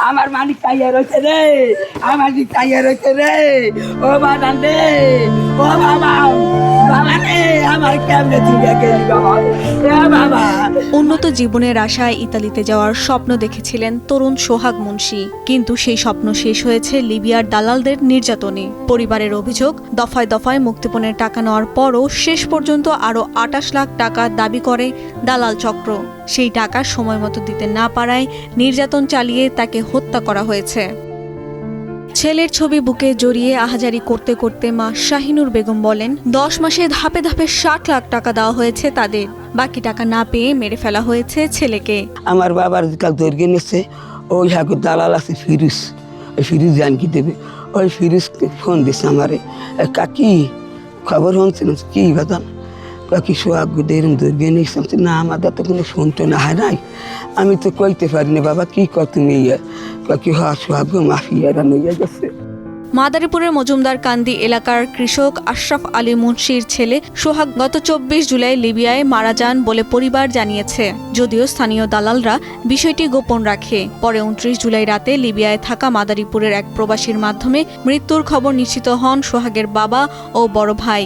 আমার মালিক তাইয়া রয়েছে রে, আমার মালিক তাইয়া রয়েছে রে। ও বাবা রে, ও বাবা, বাবা রে, আমার কেমনে চুরিয়া গেলি বাবা, বাবা। উন্নত জীবনের আশায় ইতালিতে যাওয়ার স্বপ্ন দেখেছিলেন তরুণ সোহাগ মুন্সি, কিন্তু সেই স্বপ্ন শেষ হয়েছে লিবিয়ার দালালদের নির্যাতনে। পরিবারের অভিযোগ, দফায় দফায় মুক্তিপণের টাকা নেওয়ার পরও শেষ পর্যন্ত আরও 28 লাখ টাকা দাবি করে দালাল চক্র। সেই টাকা সময় মতো দিতে না পারায় নির্যাতন চালিয়ে তাকে হত্যা করা হয়েছে। ছেলের ছবি বুকে জড়িয়ে আহাজারি করতে করতে মা শাহিনুর বেগম বলেন, 10 মাসে ধাপে ধাপে 60 লাখ টাকা দেওয়া হয়েছে তাদের। বাকি টাকা না পেয়ে মেরে ফেলা হয়েছে ছেলেকে। আমার বাবার কাল দৈর্ঘ্য নিচ্ছে, ওই হাকুর দালাল আছে ফিরুজ, ওই ফিরুজ জান কি দেবে, ওই ফিরুজকে ফোন দিচ্ছে আমারে, কাকি খবর শুনছিল কি বাদান, কাকি সোহাগ এরম দৈর্ঘ্য নিচ্ছে না, আমাদের তো কোনো ফোন টোন হয় নাই, আমি তো কইতে পারিনি বাবা কি কর তুমি, কাকি হওয়া সোহাগ মাফিয়ারা নিয়ে গেছে। মাদারীপুরের মজুমদার কান্দি এলাকার কৃষক আশরাফ আলী মুন্সির ছেলে সোহাগ গত 24 জুলাই লিবিয়ায় মারা যান বলে পরিবার জানিয়েছে, যদিও স্থানীয় দালালরা বিষয়টি গোপন রাখে। পরে 29 জুলাই রাতে লিবিয়ায় থাকা মাদারীপুরের এক প্রবাসীর মাধ্যমে মৃত্যুর খবর নিশ্চিত হন সোহাগের বাবা ও বড় ভাই।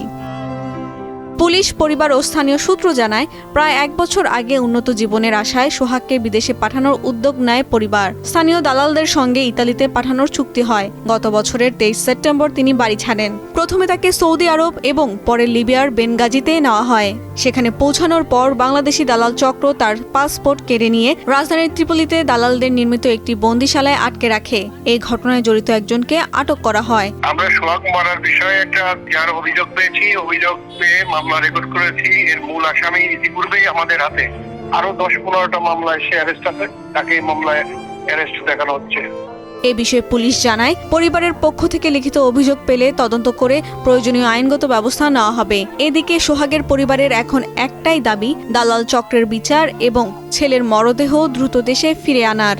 পুলিশ, পরিবার ও স্থানীয় সূত্র জানায়, প্রায় 1 বছর আগে উন্নত জীবনের আশায় সোহাগকে বিদেশে পাঠানোর উদ্যোগ নেয় পরিবার। স্থানীয় দালালদের সঙ্গে ইতালিতে পাঠানোর চুক্তি হয়। গত বছরের 23 সেপ্টেম্বর তিনি বাড়ি ছাড়েন। প্রথমে তাকে সৌদি আরব এবং পরে লিবিয়ার বেনগাজিতে নেওয়া হয়। সেখানে পৌঁছানোর পর বাংলাদেশি দালাল চক্র তার পাসপোর্ট কেড়ে নিয়ে রাজধানীর ত্রিপলিতে দালালদের নির্মিত একটি বন্দিশালায় আটকে রাখে। এই ঘটনায় জড়িত একজনকে আটক করা হয়। আমরা সোহাগ মারার বিষয়ে একটা যার অভিযোগ পেয়েছি, অভিযোগ পেয়ে মামলা রেকর্ড করেছি। এর মূল আসামি ইতিপূর্বেই আমাদের হাতে আরো 10-15টা মামলায় সে অ্যারেস্ট আছে, তাকে এই মামলায় অ্যারেস্ট দেখানো হচ্ছে। এ বিষয়ে পুলিশ জানায়, পরিবারের পক্ষ থেকে লিখিত অভিযোগ পেলে তদন্ত করে প্রয়োজনীয় আইনগত ব্যবস্থা নেওয়া হবে। এদিকে সোহাগের পরিবারের এখন একটাই দাবি, দালাল চক্রের বিচার এবং ছেলের মরদেহ দ্রুত দেশে ফিরে আনার।